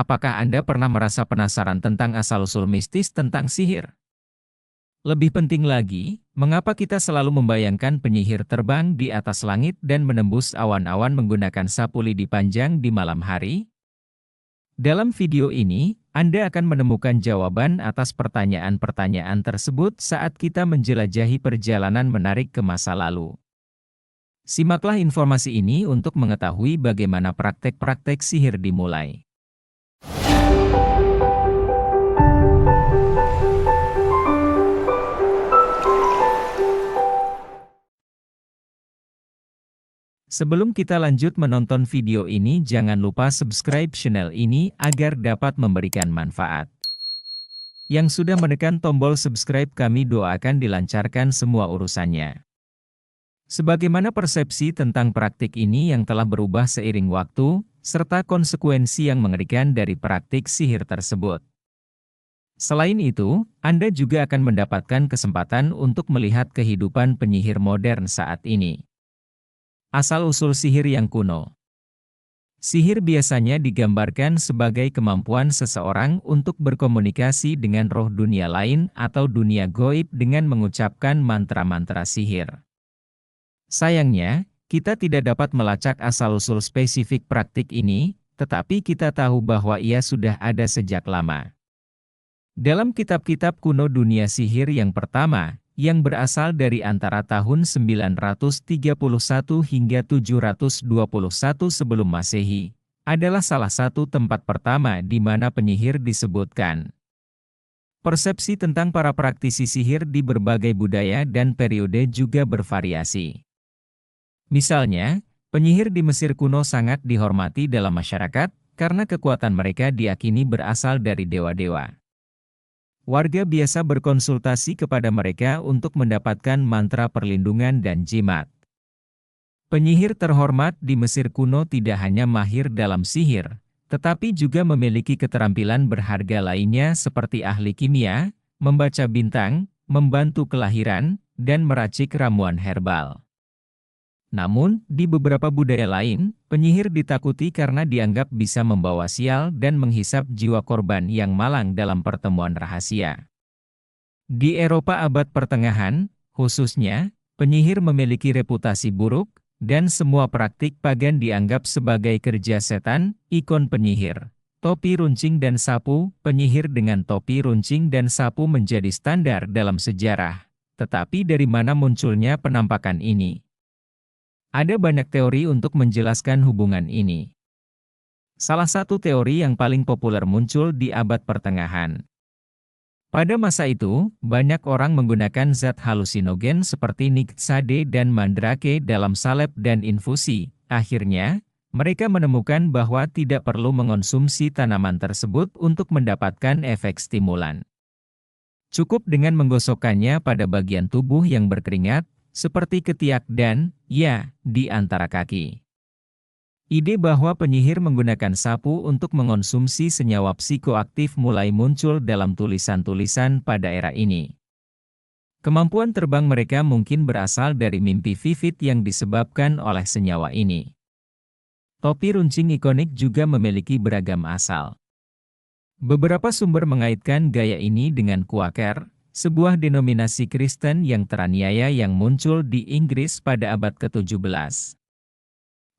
Apakah Anda pernah merasa penasaran tentang asal-usul mistis tentang sihir? Lebih penting lagi, mengapa kita selalu membayangkan penyihir terbang di atas langit dan menembus awan-awan menggunakan sapu lidi panjang di malam hari? Dalam video ini, Anda akan menemukan jawaban atas pertanyaan-pertanyaan tersebut saat kita menjelajahi perjalanan menarik ke masa lalu. Simaklah informasi ini untuk mengetahui bagaimana praktek-praktek sihir dimulai. Sebelum kita lanjut menonton video ini, jangan lupa subscribe channel ini agar dapat memberikan manfaat. Yang sudah menekan tombol subscribe, kami doakan dilancarkan semua urusannya. Sebagaimana persepsi tentang praktik ini yang telah berubah seiring waktu, serta konsekuensi yang mengerikan dari praktik sihir tersebut. Selain itu, Anda juga akan mendapatkan kesempatan untuk melihat kehidupan penyihir modern saat ini. Asal-usul sihir yang kuno. Sihir biasanya digambarkan sebagai kemampuan seseorang untuk berkomunikasi dengan roh dunia lain atau dunia goib dengan mengucapkan mantra-mantra sihir. Sayangnya, kita tidak dapat melacak asal-usul spesifik praktik ini, tetapi kita tahu bahwa ia sudah ada sejak lama. Dalam kitab-kitab kuno, dunia sihir yang pertama, yang berasal dari antara tahun 931 hingga 721 sebelum Masehi, adalah salah satu tempat pertama di mana penyihir disebutkan. Persepsi tentang para praktisi sihir di berbagai budaya dan periode juga bervariasi. Misalnya, penyihir di Mesir kuno sangat dihormati dalam masyarakat karena kekuatan mereka diyakini berasal dari dewa-dewa. Warga biasa berkonsultasi kepada mereka untuk mendapatkan mantra perlindungan dan jimat. Penyihir terhormat di Mesir kuno tidak hanya mahir dalam sihir, tetapi juga memiliki keterampilan berharga lainnya seperti ahli kimia, membaca bintang, membantu kelahiran, dan meracik ramuan herbal. Namun, di beberapa budaya lain, penyihir ditakuti karena dianggap bisa membawa sial dan menghisap jiwa korban yang malang dalam pertemuan rahasia. Di Eropa abad pertengahan, khususnya, penyihir memiliki reputasi buruk, dan semua praktik pagan dianggap sebagai kerja setan. Ikon penyihir, topi runcing dan sapu. Penyihir dengan topi runcing dan sapu menjadi standar dalam sejarah. Tetapi dari mana munculnya penampakan ini? Ada banyak teori untuk menjelaskan hubungan ini. Salah satu teori yang paling populer muncul di abad pertengahan. Pada masa itu, banyak orang menggunakan zat halusinogen seperti nixade dan mandrake dalam salep dan infusi. Akhirnya, mereka menemukan bahwa tidak perlu mengonsumsi tanaman tersebut untuk mendapatkan efek stimulan. Cukup dengan menggosokkannya pada bagian tubuh yang berkeringat, seperti ketiak dan, ya, di antara kaki. Ide bahwa penyihir menggunakan sapu untuk mengonsumsi senyawa psikoaktif mulai muncul dalam tulisan-tulisan pada era ini. Kemampuan terbang mereka mungkin berasal dari mimpi vivid yang disebabkan oleh senyawa ini. Topi runcing ikonik juga memiliki beragam asal. Beberapa sumber mengaitkan gaya ini dengan Quaker, sebuah denominasi Kristen yang teraniaya yang muncul di Inggris pada abad ke-17.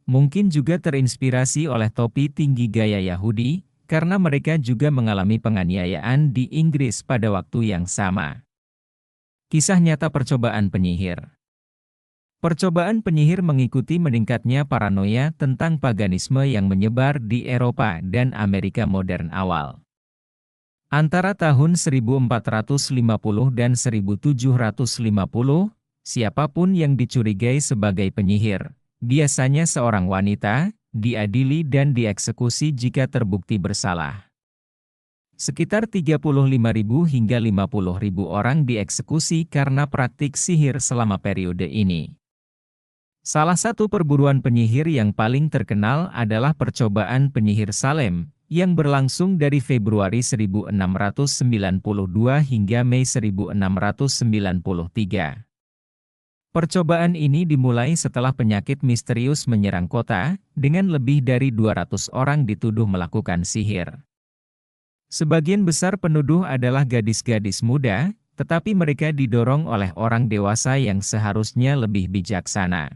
Mungkin juga terinspirasi oleh topi tinggi gaya Yahudi, karena mereka juga mengalami penganiayaan di Inggris pada waktu yang sama. Kisah nyata percobaan penyihir. Percobaan penyihir mengikuti meningkatnya paranoia tentang paganisme yang menyebar di Eropa dan Amerika modern awal. Antara tahun 1450 dan 1750, siapapun yang dicurigai sebagai penyihir, biasanya seorang wanita, diadili dan dieksekusi jika terbukti bersalah. Sekitar 35.000 hingga 50.000 orang dieksekusi karena praktik sihir selama periode ini. Salah satu perburuan penyihir yang paling terkenal adalah percobaan penyihir Salem, yang berlangsung dari Februari 1692 hingga Mei 1693. Percobaan ini dimulai setelah penyakit misterius menyerang kota, dengan lebih dari 200 orang dituduh melakukan sihir. Sebagian besar penuduh adalah gadis-gadis muda, tetapi mereka didorong oleh orang dewasa yang seharusnya lebih bijaksana.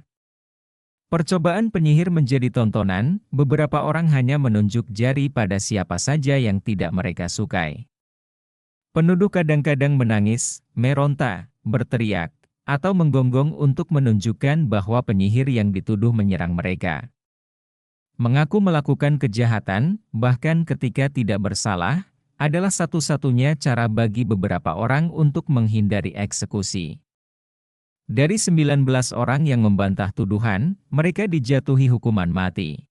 Percobaan penyihir menjadi tontonan, beberapa orang hanya menunjuk jari pada siapa saja yang tidak mereka sukai. Penuduh kadang-kadang menangis, meronta, berteriak, atau menggonggong untuk menunjukkan bahwa penyihir yang dituduh menyerang mereka. Mengaku melakukan kejahatan, bahkan ketika tidak bersalah, adalah satu-satunya cara bagi beberapa orang untuk menghindari eksekusi. Dari 19 orang yang membantah tuduhan, mereka dijatuhi hukuman mati.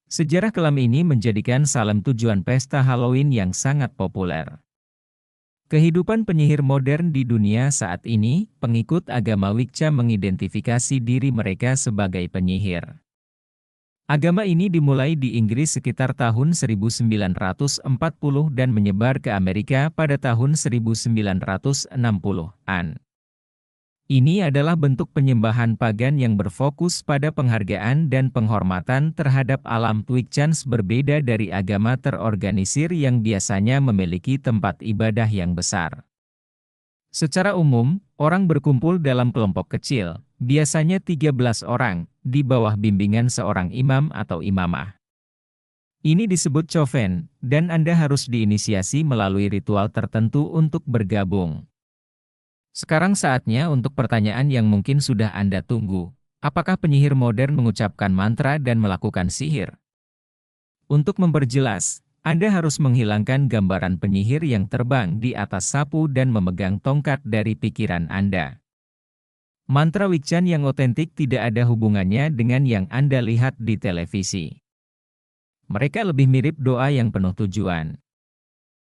Sejarah kelam ini menjadikan Salem tujuan pesta Halloween yang sangat populer. Kehidupan penyihir modern di dunia saat ini, pengikut agama Wicca mengidentifikasi diri mereka sebagai penyihir. Agama ini dimulai di Inggris sekitar tahun 1940 dan menyebar ke Amerika pada tahun 1960-an. Ini adalah bentuk penyembahan pagan yang berfokus pada penghargaan dan penghormatan terhadap alam. Wiccans berbeda dari agama terorganisir yang biasanya memiliki tempat ibadah yang besar. Secara umum, orang berkumpul dalam kelompok kecil, biasanya 13 orang, di bawah bimbingan seorang imam atau imamah. Ini disebut coven, dan Anda harus diinisiasi melalui ritual tertentu untuk bergabung. Sekarang saatnya untuk pertanyaan yang mungkin sudah Anda tunggu. Apakah penyihir modern mengucapkan mantra dan melakukan sihir? Untuk memperjelas, Anda harus menghilangkan gambaran penyihir yang terbang di atas sapu dan memegang tongkat dari pikiran Anda. Mantra Wiccan yang otentik tidak ada hubungannya dengan yang Anda lihat di televisi. Mereka lebih mirip doa yang penuh tujuan.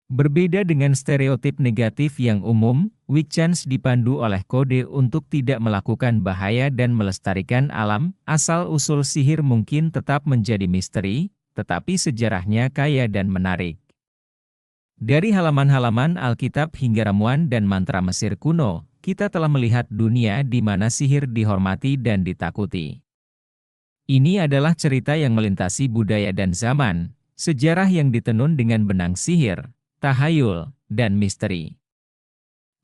Berbeda dengan stereotip negatif yang umum, Wiccans dipandu oleh kode untuk tidak melakukan bahaya dan melestarikan alam. Asal-usul sihir mungkin tetap menjadi misteri, tetapi sejarahnya kaya dan menarik. Dari halaman-halaman Alkitab hingga ramuan dan mantra Mesir kuno, kita telah melihat dunia di mana sihir dihormati dan ditakuti. Ini adalah cerita yang melintasi budaya dan zaman, sejarah yang ditenun dengan benang sihir, tahayul, dan misteri.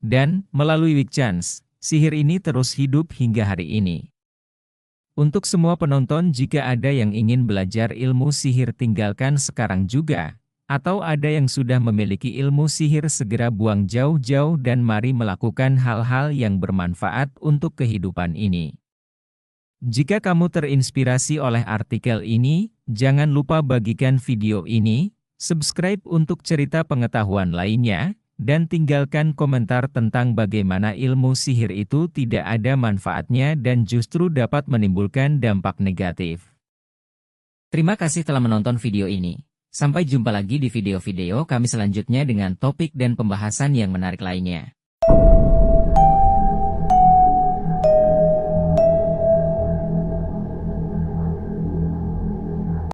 Dan, melalui Wiccans, sihir ini terus hidup hingga hari ini. Untuk semua penonton, jika ada yang ingin belajar ilmu sihir tinggalkan sekarang juga, atau ada yang sudah memiliki ilmu sihir segera buang jauh-jauh dan mari melakukan hal-hal yang bermanfaat untuk kehidupan ini. Jika kamu terinspirasi oleh artikel ini, jangan lupa bagikan video ini, subscribe untuk cerita pengetahuan lainnya, dan tinggalkan komentar tentang bagaimana ilmu sihir itu tidak ada manfaatnya dan justru dapat menimbulkan dampak negatif. Terima kasih telah menonton video ini. Sampai jumpa lagi di video-video kami selanjutnya dengan topik dan pembahasan yang menarik lainnya.